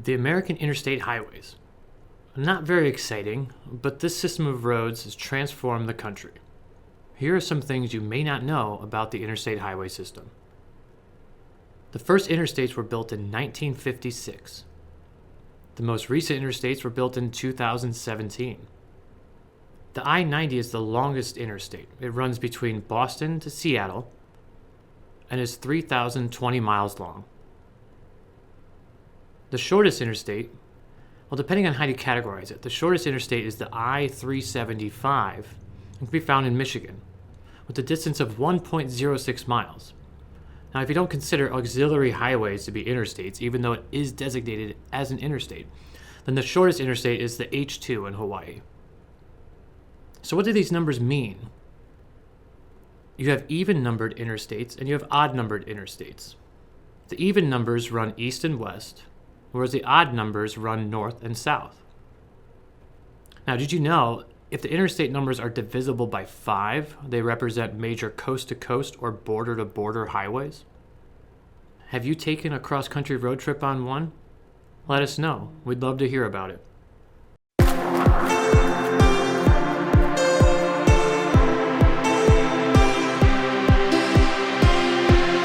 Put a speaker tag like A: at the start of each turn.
A: The American interstate highways. Not very exciting, but this system of roads has transformed the country. Here are some things you may not know about the interstate highway system. The first interstates were built in 1956. The most recent interstates were built in 2017. The I-90 is the longest interstate. It runs between Boston to Seattle and is 3,020 miles long. The shortest interstate, well, depending on how you categorize it, the shortest interstate is the I-375 and can be found in Michigan with a distance of 1.06 miles. Now, if you don't consider auxiliary highways to be interstates, even though it is designated as an interstate, then the shortest interstate is the H2 in Hawaii. So what do these numbers mean? You have even-numbered interstates and you have odd-numbered interstates. The even numbers run east and west, whereas the odd numbers run north and south. Now, did you know if the interstate numbers are divisible by 5, they represent major coast-to-coast or border-to-border highways? Have you taken a cross-country road trip on one? Let us know. We'd love to hear about it.